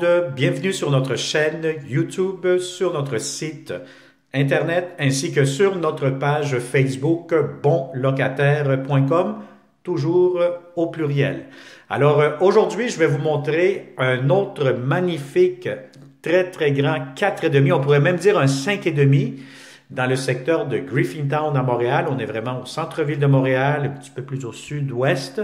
monde, bienvenue sur notre chaîne YouTube, sur notre site internet ainsi que sur notre page Facebook bonlocataire.com, toujours au pluriel. Alors aujourd'hui, je vais vous montrer un autre magnifique, très grand 4,5, on pourrait même dire un 5,5 dans le secteur de Griffintown à Montréal. On est vraiment au centre-ville de Montréal, un petit peu plus au sud-ouest.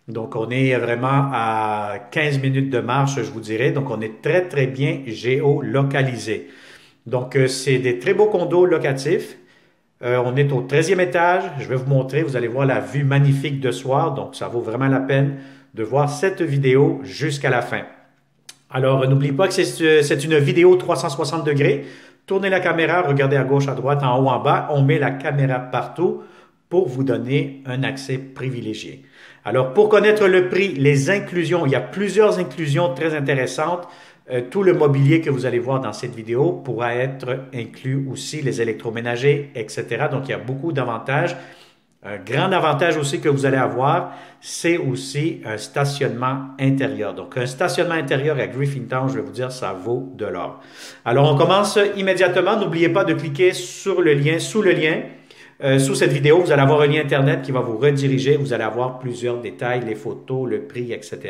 Donc, on est vraiment à 15 minutes de marche, je vous dirais. Donc, on est très bien géolocalisé. Donc, c'est des très beaux condos locatifs. On est au 13e étage. Je vais vous montrer. Vous allez voir la vue magnifique de soir. Donc, ça vaut vraiment la peine de voir cette vidéo jusqu'à la fin. Alors, n'oubliez pas que c'est une vidéo 360 degrés. Tournez la caméra, regardez à gauche, à droite, en haut, en bas. On met la caméra partout pour vous donner un accès privilégié. Alors, pour connaître le prix, les inclusions, il y a plusieurs inclusions très intéressantes. Tout le mobilier que vous allez voir dans cette vidéo pourra être inclus aussi, les électroménagers, etc. Donc, il y a beaucoup d'avantages. Un grand avantage aussi que vous allez avoir, c'est aussi un stationnement intérieur. Donc, un stationnement intérieur à Griffintown, je vais vous dire, ça vaut de l'or. Alors, on commence immédiatement. N'oubliez pas de cliquer sur le lien, sous le lien. Sous cette vidéo, vous allez avoir un lien Internet qui va vous rediriger. Vous allez avoir plusieurs détails, les photos, le prix, etc.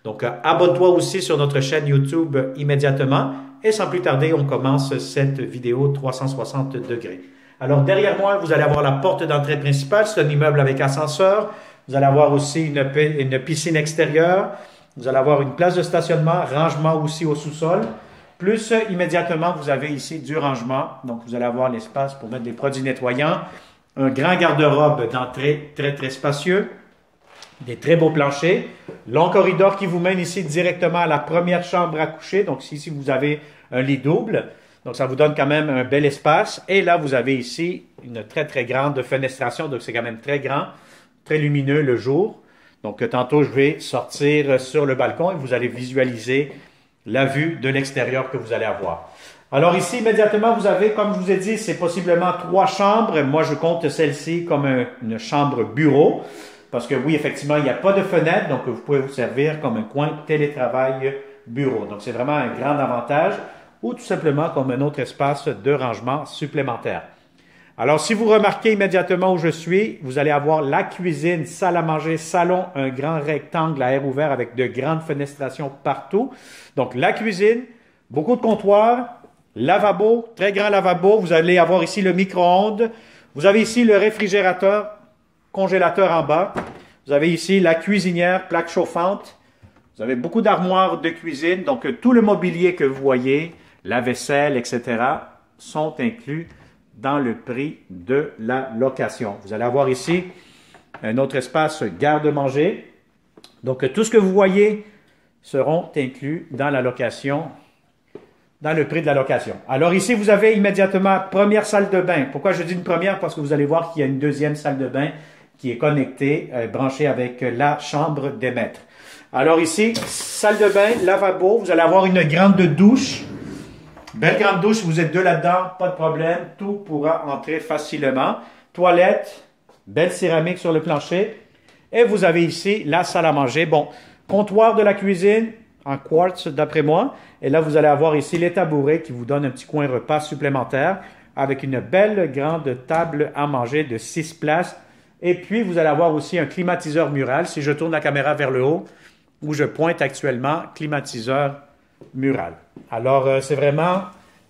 Donc, abonne-toi aussi sur notre chaîne YouTube immédiatement. Et sans plus tarder, on commence cette vidéo 360 degrés. Alors, derrière moi, vous allez avoir la porte d'entrée principale. C'est un immeuble avec ascenseur. Vous allez avoir aussi une piscine extérieure. Vous allez avoir une place de stationnement, rangement aussi au sous-sol. Plus, immédiatement, vous avez ici du rangement. Donc, vous allez avoir l'espace pour mettre des produits nettoyants. Un grand garde-robe d'entrée très spacieux. Des très beaux planchers. Long corridor qui vous mène ici directement à la première chambre à coucher. Donc, ici, vous avez un lit double. Donc, ça vous donne quand même un bel espace. Et là, vous avez ici une très grande fenestration. Donc, c'est quand même très grand, très lumineux le jour. Donc, tantôt, je vais sortir sur le balcon et vous allez visualiser la vue de l'extérieur que vous allez avoir. Alors ici, immédiatement, vous avez, comme je vous ai dit, c'est possiblement 3 chambres. Moi, je compte celle-ci comme une chambre bureau. Parce que oui, effectivement, il n'y a pas de fenêtre. Donc, vous pouvez vous servir comme un coin télétravail bureau. Donc, c'est vraiment un grand avantage. Ou tout simplement comme un autre espace de rangement supplémentaire. Alors, si vous remarquez immédiatement où je suis, vous allez avoir la cuisine, salle à manger, salon, un grand rectangle à air ouvert avec de grandes fenestrations partout. Donc, la cuisine, beaucoup de comptoirs, lavabo, très grand lavabo. Vous allez avoir ici le micro-ondes. Vous avez ici le réfrigérateur, congélateur en bas. Vous avez ici la cuisinière, plaque chauffante. Vous avez beaucoup d'armoires de cuisine. Donc, tout le mobilier que vous voyez, la vaisselle, etc., sont inclus dans le prix de la location. Vous allez avoir ici un autre espace garde-manger. Donc, tout ce que vous voyez seront inclus dans la location, dans le prix de la location. Alors ici, vous avez immédiatement première salle de bain. Pourquoi je dis une première? Parce que vous allez voir qu'il y a une deuxième salle de bain qui est connectée, branchée avec la chambre des maîtres. Alors ici, salle de bain, lavabo. Vous allez avoir une grande douche. Belle grande douche, vous êtes deux là-dedans, pas de problème, tout pourra entrer facilement. Toilette, belle céramique sur le plancher. Et vous avez ici la salle à manger. Bon, comptoir de la cuisine en quartz d'après moi. Et là, vous allez avoir ici les tabourets qui vous donnent un petit coin repas supplémentaire avec une belle grande table à manger de 6 places. Et puis, vous allez avoir aussi un climatiseur mural. Si je tourne la caméra vers le haut, où je pointe actuellement, climatiseur mural. Alors, c'est vraiment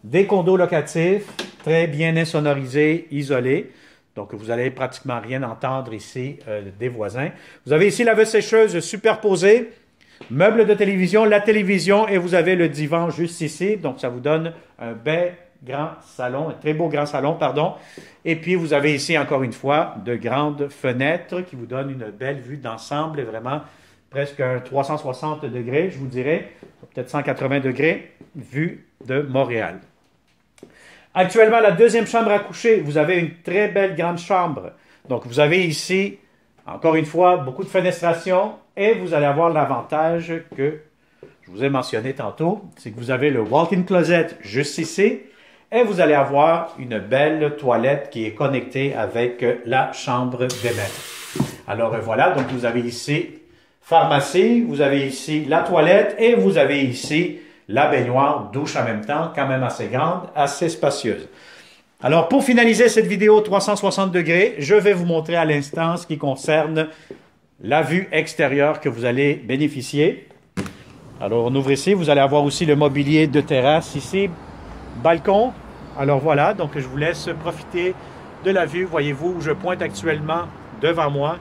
des condos locatifs, très bien insonorisés, isolés. Donc, vous n'allez pratiquement rien entendre ici des voisins. Vous avez ici la lave-sécheuse superposée, meuble de télévision, la télévision, et vous avez le divan juste ici. Donc, ça vous donne un bel grand salon, un très beau grand salon, pardon. Et puis, vous avez ici, encore une fois, de grandes fenêtres qui vous donnent une belle vue d'ensemble, vraiment presque un 360 degrés, je vous dirais, peut-être 180 degrés, vue de Montréal. Actuellement, la deuxième chambre à coucher, vous avez une très belle grande chambre. Donc, vous avez ici, encore une fois, beaucoup de fenestration et vous allez avoir l'avantage que je vous ai mentionné tantôt, c'est que vous avez le walk-in closet juste ici et vous allez avoir une belle toilette qui est connectée avec la chambre des maîtres. Alors, voilà, donc vous avez ici pharmacie, vous avez ici la toilette et vous avez ici la baignoire, douche en même temps, quand même assez grande, assez spacieuse. Alors, pour finaliser cette vidéo 360 degrés, je vais vous montrer à l'instant ce qui concerne la vue extérieure que vous allez bénéficier. Alors, on ouvre ici. Vous allez avoir aussi le mobilier de terrasse ici. Balcon. Alors, voilà. Donc, je vous laisse profiter de la vue. Voyez-vous où je pointe actuellement devant moi.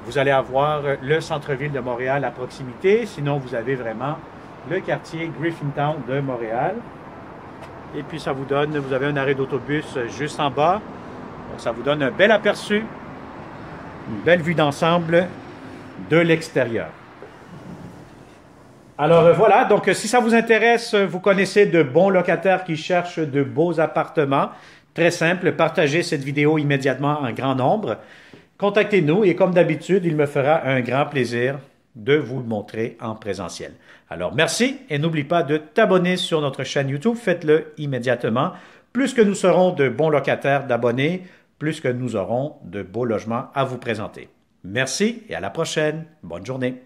Vous allez avoir le centre-ville de Montréal à proximité. Sinon, vous avez vraiment le quartier Griffintown de Montréal. Et puis, ça vous donne, vous avez un arrêt d'autobus juste en bas. Donc, ça vous donne un bel aperçu, une belle vue d'ensemble de l'extérieur. Alors, voilà. Donc, si ça vous intéresse, vous connaissez de bons locataires qui cherchent de beaux appartements. Très simple, partagez cette vidéo immédiatement en grand nombre. Contactez-nous et comme d'habitude, il me fera un grand plaisir de vous le montrer en présentiel. Alors, merci et n'oublie pas de t'abonner sur notre chaîne YouTube. Faites-le immédiatement. Plus que nous serons de bons locataires d'abonnés, plus que nous aurons de beaux logements à vous présenter. Merci et à la prochaine. Bonne journée.